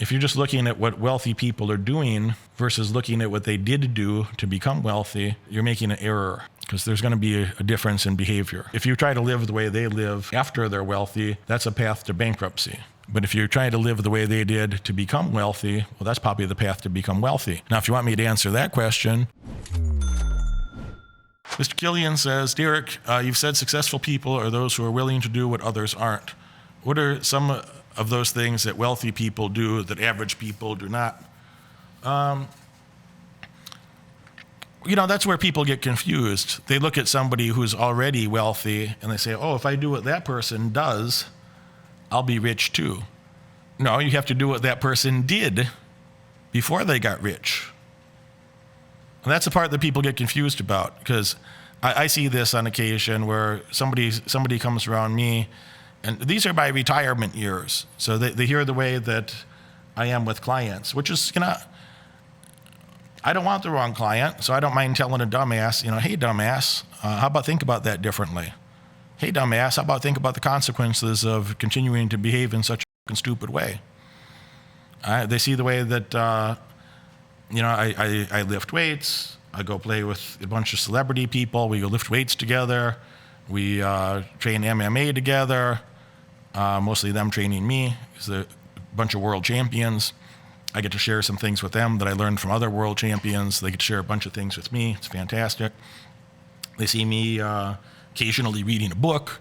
if you're just looking at what wealthy people are doing versus looking at what they did do to become wealthy, you're making an error, because there's going to be a difference in behavior. If you try to live the way they live after they're wealthy, that's a path to bankruptcy. But if you're trying to live the way they did to become wealthy, well, that's probably the path to become wealthy. Now, if you want me to answer that question, Mr. Killian says, Derek, you've said successful people are those who are willing to do what others aren't. What are some of those things that wealthy people do that average people do not? That's where people get confused. They look at somebody who's already wealthy and they say, oh, if I do what that person does, I'll be rich too. No, you have to do what that person did before they got rich. And that's the part that people get confused about, because I see this on occasion where somebody comes around me, and these are my retirement years. So they hear the way that I am with clients, which is, I don't want the wrong client, so I don't mind telling a dumbass, hey, dumbass, how about think about that differently? Hey, dumbass, how about think about the consequences of continuing to behave in such a stupid way? They see the way that, I lift weights. I go play with a bunch of celebrity people. We go lift weights together. We train MMA together, mostly them training me, because they're a bunch of world champions. I get to share some things with them that I learned from other world champions. They get to share a bunch of things with me. It's fantastic. They see me occasionally reading a book.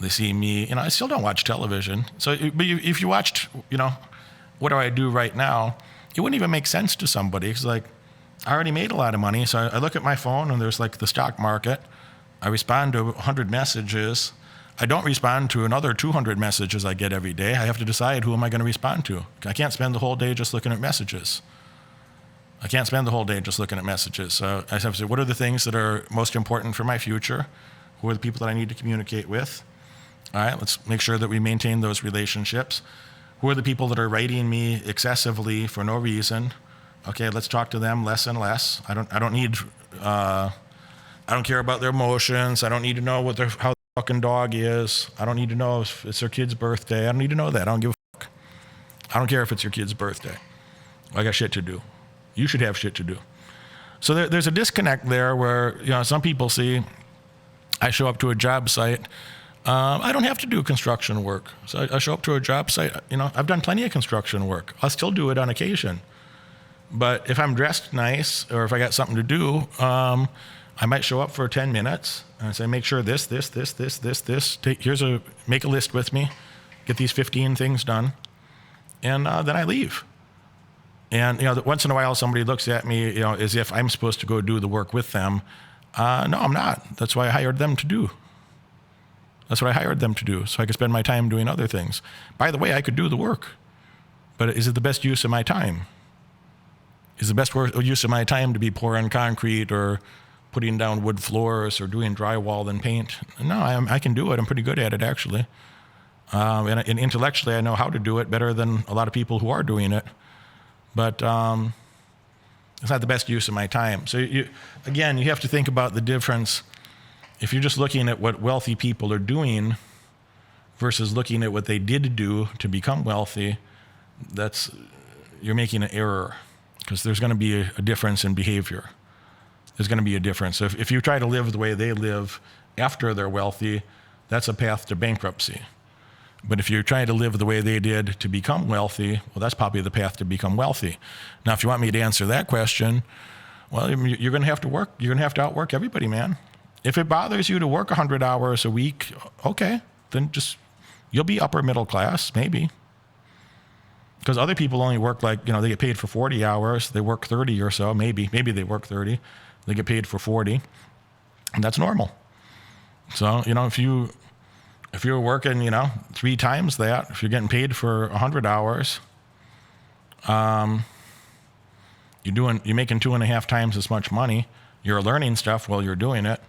They see me, I still don't watch television. So, but if you watched, what do I do right now, it wouldn't even make sense to somebody. It's like, I already made a lot of money. So I look at my phone and there's like the stock market. I respond to 100 messages. I don't respond to another 200 messages I get every day. I have to decide who am I going to respond to. I can't spend the whole day just looking at messages. So I have to say, what are the things that are most important for my future? Who are the people that I need to communicate with? All right, let's make sure that we maintain those relationships. Who are the people that are writing me excessively for no reason? Okay, let's talk to them less and less. I don't care about their emotions. I don't need to know how their fucking dog is. I don't need to know if it's their kid's birthday. I don't need to know that. I don't give a fuck. I don't care if it's your kid's birthday. I got shit to do. You should have shit to do. So there's a disconnect there where, some people see I show up to a job site. I don't have to do construction work. So I show up to a job site. I've done plenty of construction work. I'll still do it on occasion. But if I'm dressed nice, or if I got something to do, I might show up for 10 minutes and say, make sure this. Make a list with me, get these 15 things done, and then I leave. And once in a while somebody looks at me, as if I'm supposed to go do the work with them. No, I'm not. That's why I hired them to do. So I could spend my time doing other things. By the way, I could do the work, but is it the best use of my time? Is the best use of my time to be pouring concrete or putting down wood floors or doing drywall and paint? No, I can do it. I'm pretty good at it, actually. And intellectually, I know how to do it better than a lot of people who are doing it. But it's not the best use of my time. So you have to think about the difference. If you're just looking at what wealthy people are doing versus looking at what they did do to become wealthy, you're making an error, because there's going to be a difference in behavior. There's going to be a difference. So if you try to live the way they live after they're wealthy, that's a path to bankruptcy. But if you're trying to live the way they did to become wealthy, well, that's probably the path to become wealthy. Now, if you want me to answer that question, well, you're going to have to work. You're going to have to outwork everybody, man. If it bothers you to work 100 hours a week, okay, then you'll be upper middle class, maybe. Because other people only work they get paid for 40 hours. They work 30 or so, maybe they work 30. They get paid for 40, and that's normal. So, if you're working, 3 times that, if you're getting paid for 100 hours, you're making 2.5 times as much money. You're learning stuff while you're doing it.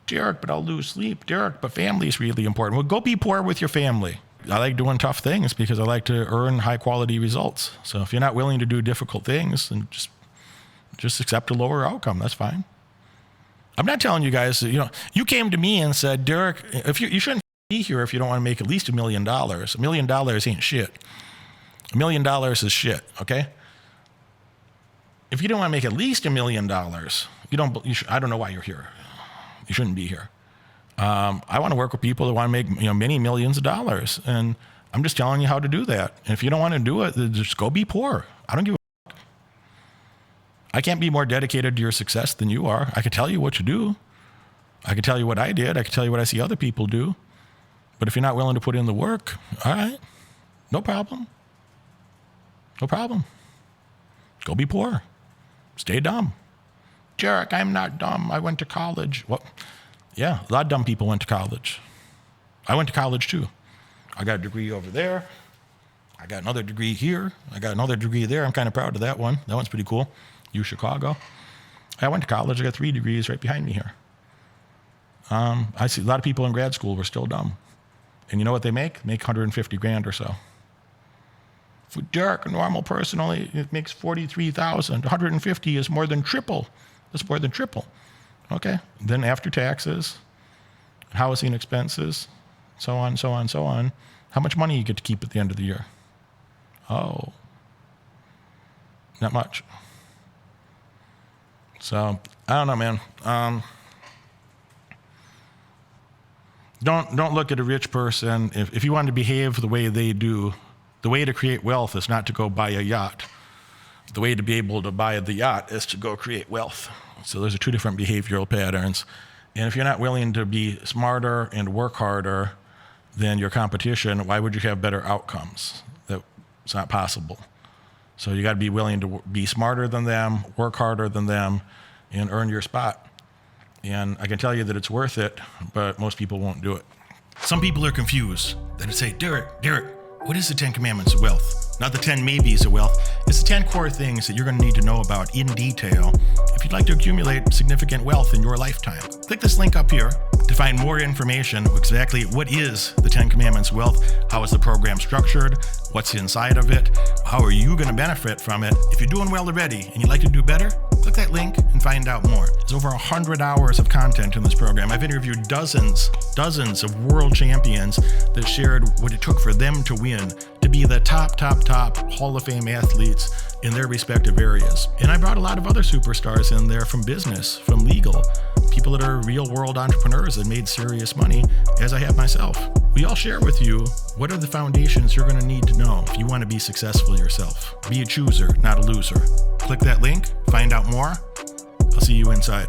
Derek, but I'll lose sleep. Derek, but family's really important. Well, go be poor with your family. I like doing tough things because I like to earn high quality results. So if you're not willing to do difficult things, then just accept a lower outcome. That's fine. I'm not telling you guys, you came to me and said, Derek, if you shouldn't be here if you don't want to make at least $1 million. $1 million ain't shit. $1 million is shit, okay? If you don't want to make at least $1 million, I don't know why you're here. You shouldn't be here. I want to work with people that want to make many millions of dollars, and I'm just telling you how to do that. And if you don't want to do it, then just go be poor. I don't give a fuck. I can't be more dedicated to your success than you are. I can tell you what you do. I can tell you what I did. I can tell you what I see other people do. But if you're not willing to put in the work, all right, no problem. No problem. Go be poor. Stay dumb. Jarek, I'm not dumb. I went to college. Well, yeah, a lot of dumb people went to college. I went to college too. I got a degree over there. I got another degree here. I got another degree there. I'm kind of proud of that one. That one's pretty cool. U Chicago. I went to college. I got 3 degrees right behind me here. I see a lot of people in grad school were still dumb. And you know what they make? Make 150 grand or so. For Derek, a normal person only it makes 43,000. 150 is more than triple. That's more than triple. Okay. Then after taxes, housing expenses, so on, so on, so on. How much money you get to keep at the end of the year? Oh, not much. So I don't know, man. Don't look at a rich person. If you want to behave the way they do, the way to create wealth is not to go buy a yacht. The way to be able to buy the yacht is to go create wealth. So those are 2 different behavioral patterns. And if you're not willing to be smarter and work harder than your competition, why would you have better outcomes? It's not possible. So you got to be willing to be smarter than them, work harder than them, and earn your spot. And I can tell you that it's worth it, but most people won't do it. Some people are confused. They say, Derek, what is the 10 Commandments of wealth? Not the 10 maybes of wealth. It's the 10 core things that you're going to need to know about in detail if you'd like to accumulate significant wealth in your lifetime. Click this link up here to find more information exactly what is the 10 Commandments of wealth, how is the program structured, what's inside of it, how are you going to benefit from it. If you're doing well already and you'd like to do better, click that link and find out more. There's over 100 hours of content in this program. I've interviewed dozens of world champions that shared what it took for them to win, to be the top Hall of Fame athletes in their respective areas. And I brought a lot of other superstars in there from business, from legal, people that are real world entrepreneurs that made serious money, as I have myself. We all share with you what are the foundations you're going to need to know if you want to be successful yourself. Be a chooser, not a loser. Click that link, find out more. I'll see you inside.